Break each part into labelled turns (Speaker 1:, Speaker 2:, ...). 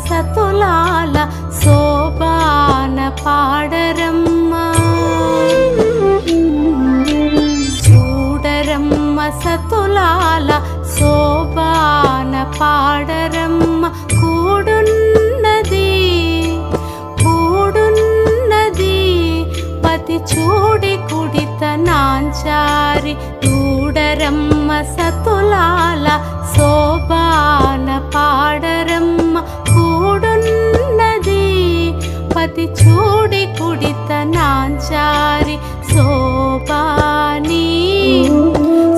Speaker 1: సతులాల శోభాన పాడరమ్మ, చూడరమ్మ సతులాల శోభాన పాడరమ్మ. కూడున్నది పతి చూడి కుడిత నాంచారి. చూడరమ్మ సతులాల శోభాన పాడరమ్మ, కూడున్నది పతి చూడి కుడిత నాంచారి. శోభాని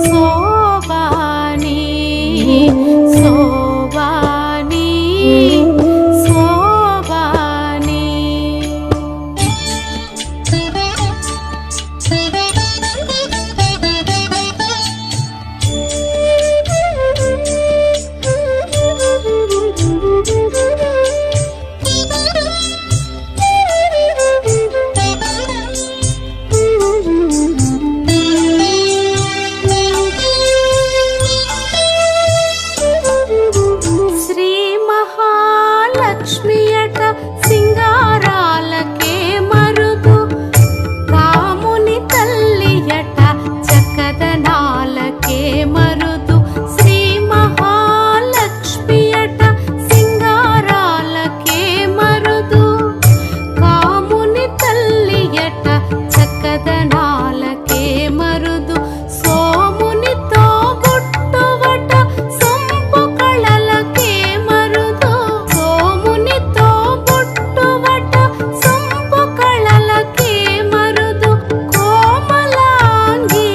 Speaker 1: శోభాని శోభాని శోభాని. లక్ష్మియట సింగారాలకే మరుదు, కాముని తల్లియట చక్కదనాలకే మరుదు. శ్రీ మహాలక్ష్మియట సింగారాలకే మరుదు, కాముని తల్లియట చక్కదనాలకే మరుదు. సోమునితో గుట్టువట సొంపు కళలకే మరుదు, సోమునితో గుట్టువట సొంపు కళలకే మరుదు. కోమలాంగి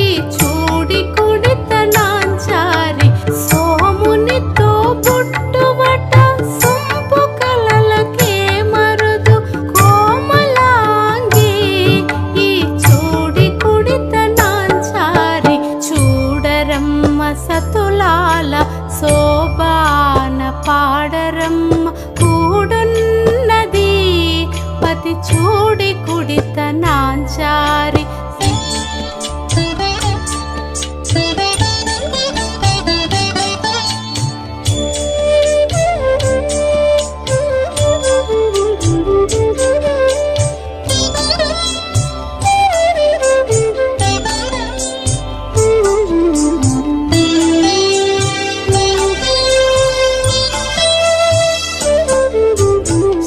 Speaker 1: ఈ చూడి కుడిత నాంచారి, సోమునితో గుట్టువట సొంపు కళలకే మరుదు. కోమలాంగి ఈ చూడి కుడిత నాంచారి. చూడరమ్మ సతులాల శోభాన పాడరమ్మ, కూడున్నది పతి చూడి కుడిత నాంచారి.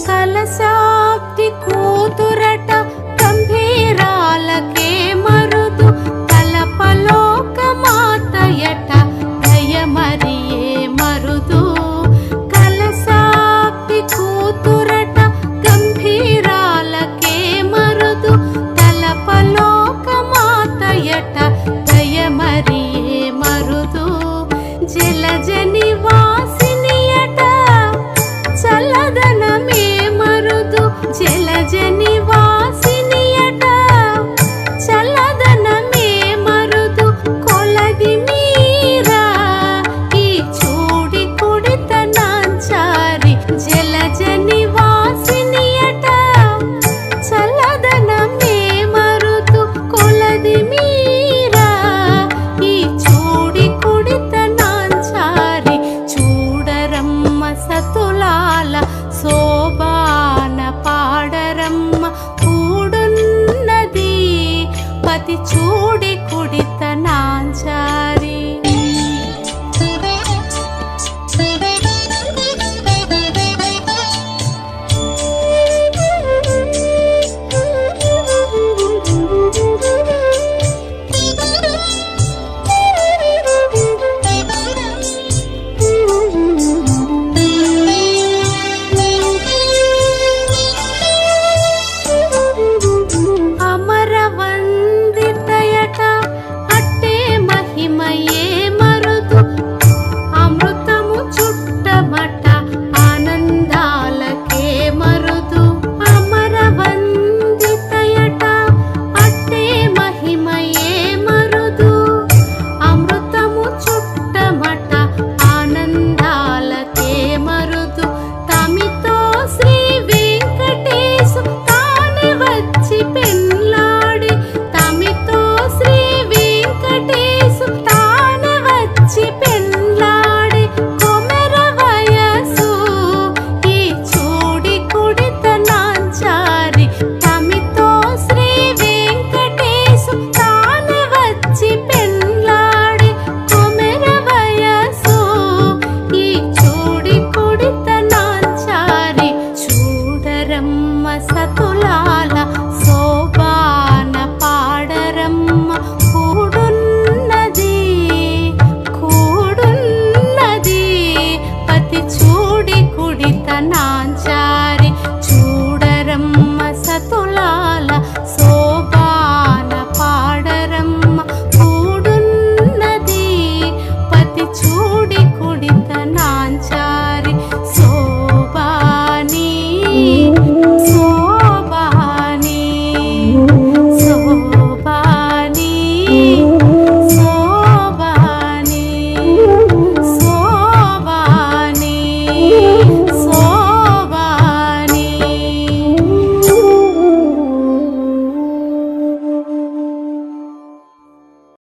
Speaker 1: కలశాబ్ది కూతురట గంభీరాలకే మరుదు, కలపలోక మాతయట దయమరియే మరుదు. కలశాబ్ది కూతురట గంభీరాలకే మరుదు, కలపలోక మాతయట దయమరియే మరుదు. జలజని వాసినియట చల్లదనమే మరుదు, జలజని వాసినియట చల్లదనమే మరుదు. కొలది మీరా ఈ చూడి కుడిత నాంచారి, జలజని వాసినియట చల్లదనమే మరుదు. కొలది మీరా ఈ చూడి కుడిత నాంచారి. చూడరమ్మ సతులాల శోభాన పాడరమ్మ, కూడున్నది పతి చూడి కుడిత నాంచారి. అమరవందితయట ನಾಂಚಾರಿ